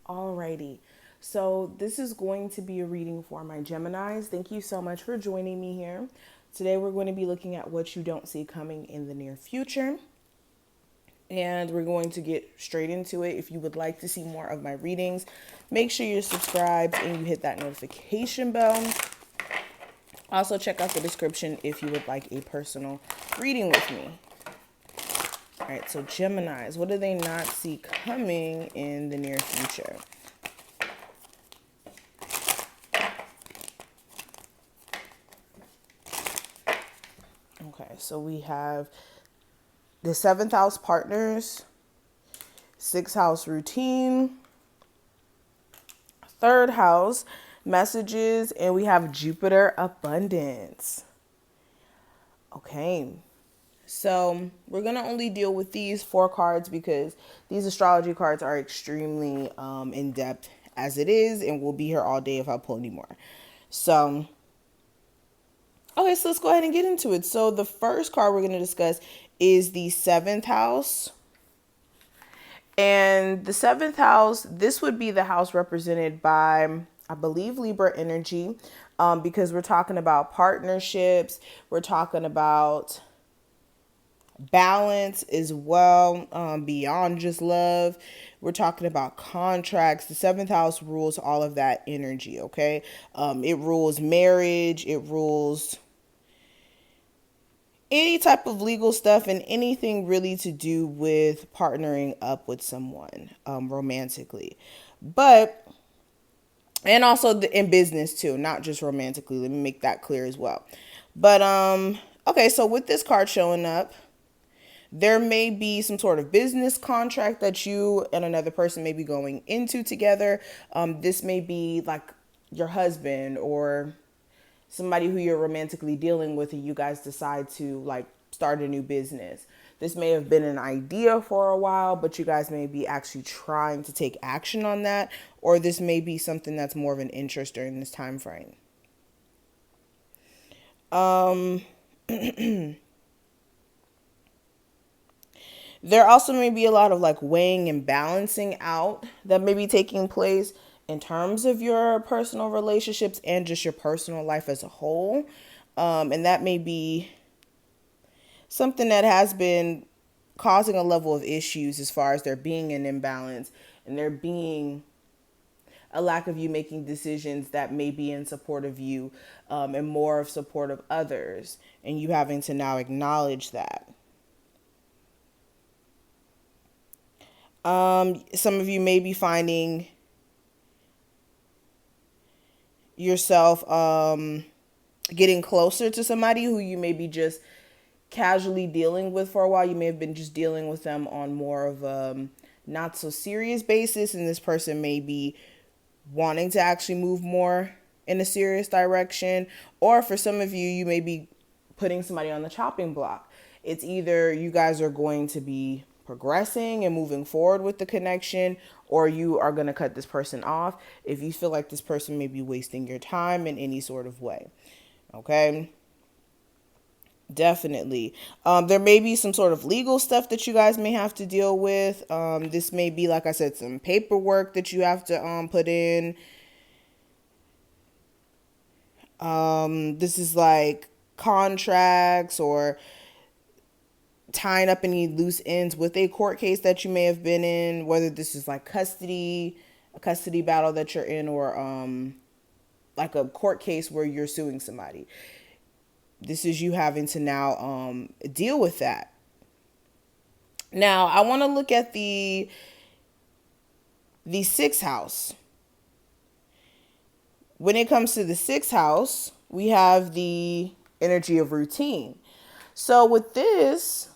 Alrighty, so this is going to be a reading for my Geminis. Thank you so much for joining me here. Today we're going to be looking at what you don't see coming in the near future. And we're going to get straight into it. If you would like to see more of my readings, make sure you're subscribed and you hit that notification bell. Also, check out the description if you would like a personal reading with me. All right, so Geminis, what do they not see coming in the near future? Okay, so we have the seventh house partners, sixth house routine, third house messages, and we have Jupiter abundance. Okay, so we're going to only deal with these 4 cards because these astrology cards are extremely in depth as it is, and we'll be here all day if I pull any more. So, okay, so let's go ahead and get into it. So the first card we're going to discuss is the seventh house. And the seventh house, this would be the house represented by, I believe, Libra energy, because we're talking about partnerships. We're talking about balance as well, beyond just love. We're talking about contracts. The seventh house rules all of that energy, okay? It rules marriage. It rules any type of legal stuff and anything really to do with partnering up with someone romantically. But, and also in business too, not just romantically. Let me make that clear as well. But, okay, so with this card showing up, there may be some sort of business contract that you and another person may be going into together. This may be like your husband or somebody who you're romantically dealing with, and you guys decide to like start a new business. This may have been an idea for a while, but you guys may be actually trying to take action on that, or this may be something that's more of an interest during this time frame. There also may be a lot of like weighing and balancing out that may be taking place in terms of your personal relationships and just your personal life as a whole. And that may be something that has been causing a level of issues as far as there being an imbalance and there being a lack of you making decisions that may be in support of you, and more of support of others, and you having to now acknowledge that. Some of you may be finding yourself getting closer to somebody who you may be just casually dealing with for a while. You may have been just dealing with them on more of a not so serious basis, and this person may be wanting to actually move more in a serious direction. Or for some of you, you may be putting somebody on the chopping block. It's either you guys are going to be progressing and moving forward with the connection, or you are going to cut this person off if you feel like this person may be wasting your time in any sort of way. Okay? Definitely. There may be some sort of legal stuff that you guys may have to deal with. This may be, like I said, some paperwork that you have to put in. This is like contracts or tying up any loose ends with a court case that you may have been in, whether this is like a custody battle that you're in, or like a court case where you're suing somebody. This is you having to now deal with that. Now, I want to look at the sixth house. When it comes to the sixth house, we have the energy of routine. So with this,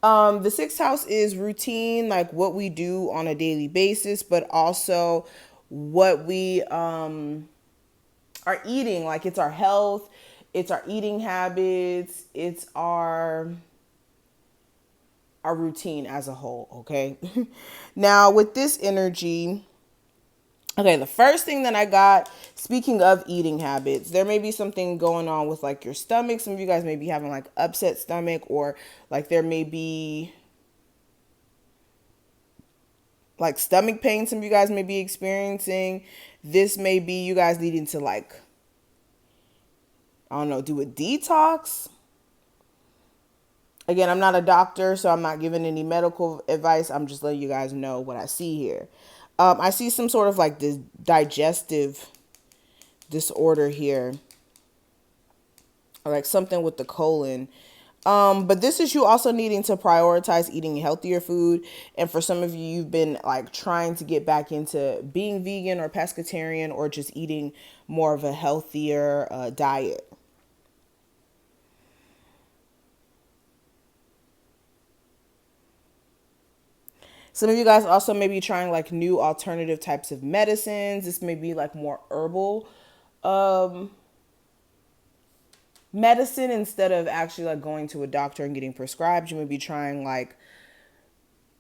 the sixth house is routine, like what we do on a daily basis, but also what we are eating. Like it's our health, it's our eating habits, it's our routine as a whole, okay? Now, with this energy, okay, the first thing that I got, speaking of eating habits, there may be something going on with like your stomach. Some of you guys may be having like upset stomach, or like there may be like stomach pain some of you guys may be experiencing. This may be you guys needing to like, I don't know, do a detox. Again, I'm not a doctor, so I'm not giving any medical advice. I'm just letting you guys know what I see here. I see some sort of like this digestive disorder here, or like something with the colon. But this is you also needing to prioritize eating healthier food. And for some of you, you've been like trying to get back into being vegan or pescatarian, or just eating more of a healthier diet. Some of you guys also may be trying like new alternative types of medicines. This may be like more herbal um, medicine instead of actually like going to a doctor and getting prescribed. You may be trying like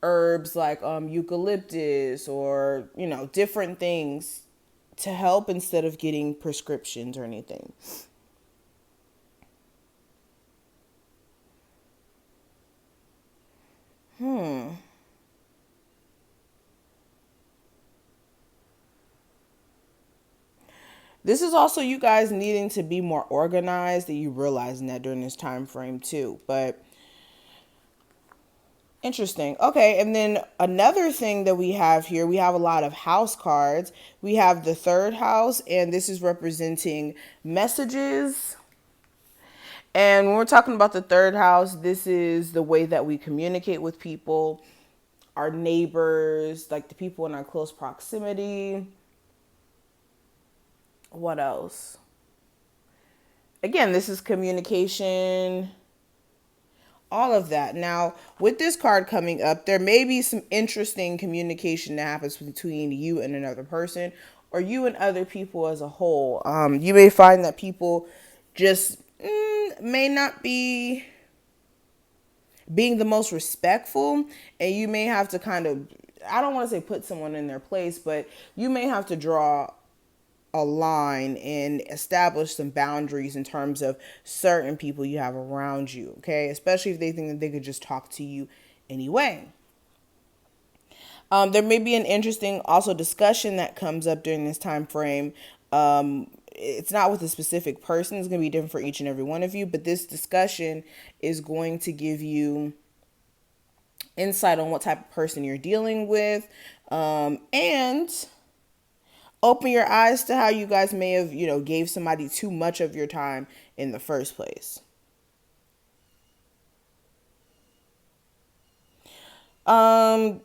herbs like eucalyptus, or different things to help instead of getting prescriptions or anything. This is also you guys needing to be more organized, that you realizing that during this time frame too. But interesting. Okay, and then another thing that we have here, we have a lot of house cards. We have the third house, and this is representing messages. And when we're talking about the third house, this is the way that we communicate with people, our neighbors, like the people in our close proximity. What else? Again, this is communication, all of that. Now, with this card coming up, there may be some interesting communication that happens between you and another person, or you and other people as a whole. You may find that people just may not be being the most respectful, and you may have to kind of, I don't want to say put someone in their place, but you may have to draw a line and establish some boundaries in terms of certain people you have around you, okay? Especially if they think that they could just talk to you anyway. There may be an interesting also discussion that comes up during this time frame. It's not with a specific person. It's going to be different for each and every one of you, but this discussion is going to give you insight on what type of person you're dealing with, and open your eyes to how you guys may have, gave somebody too much of your time in the first place. Um,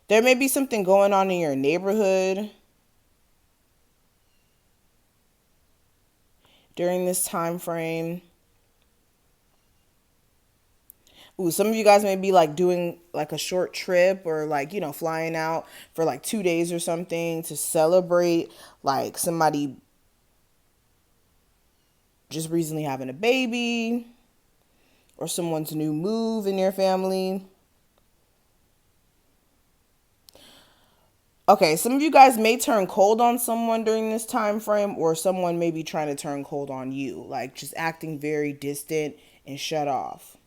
there may be something going on in your neighborhood during this time frame. Ooh, some of you guys may be like doing like a short trip, or like, flying out for like 2 days or something to celebrate like somebody just recently having a baby, or someone's new move in your family. Okay, some of you guys may turn cold on someone during this time frame, or someone may be trying to turn cold on you, like just acting very distant and shut off.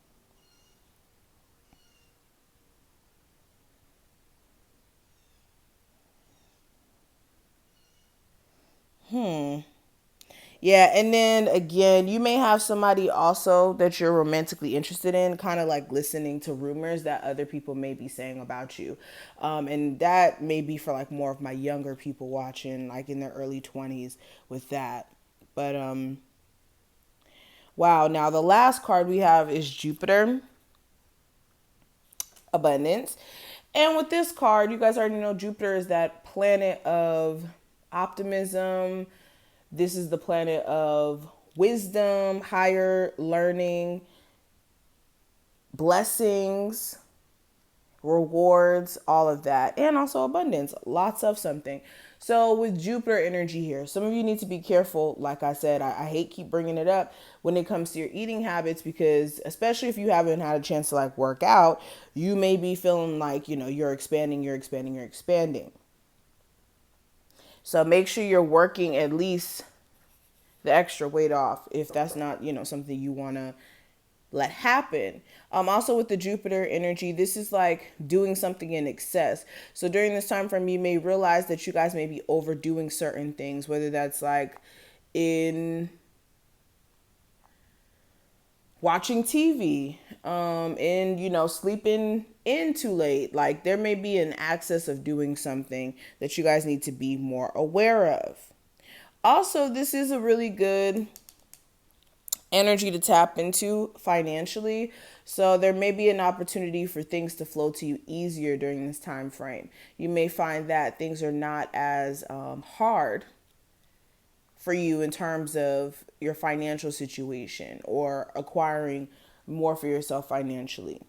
Yeah, and then again, you may have somebody also that you're romantically interested in, kind of like listening to rumors that other people may be saying about you. And that may be for like more of my younger people watching, like in their early 20s with that. But wow, now the last card we have is Jupiter, abundance. And with this card, you guys already know Jupiter is that planet of optimism. This is the planet of wisdom, higher learning, blessings, rewards, all of that. And also abundance, lots of something. So with Jupiter energy here, some of you need to be careful. Like I said, I hate keep bringing it up when it comes to your eating habits, because especially if you haven't had a chance to like work out, you may be feeling like, you're expanding, you're expanding, you're expanding. So make sure you're working at least the extra weight off, if that's not, something you want to let happen. Also with the Jupiter energy, this is like doing something in excess. So during this time frame, you may realize that you guys may be overdoing certain things, whether that's like in watching TV, and sleeping in too late. Like there may be an excess of doing something that you guys need to be more aware of. Also, this is a really good energy to tap into financially. So there may be an opportunity for things to flow to you easier during this time frame. You may find that things are not as hard for you in terms of your financial situation or acquiring more for yourself financially.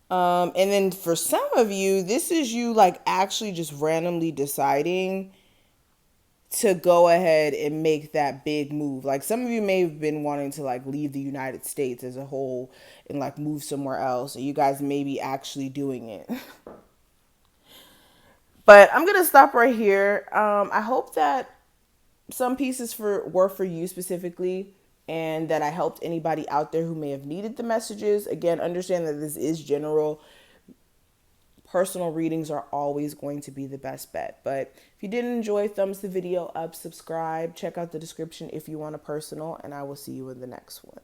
And then for some of you, this is you like actually just randomly deciding to go ahead and make that big move. Like some of you may have been wanting to like leave the United States as a whole and like move somewhere else. And you guys may be actually doing it. But I'm going to stop right here. I hope that some pieces were for you specifically, and that I helped anybody out there who may have needed the messages. Again, understand that this is general. Personal readings are always going to be the best bet. But if you did enjoy, thumbs the video up, subscribe, check out the description if you want a personal, and I will see you in the next one.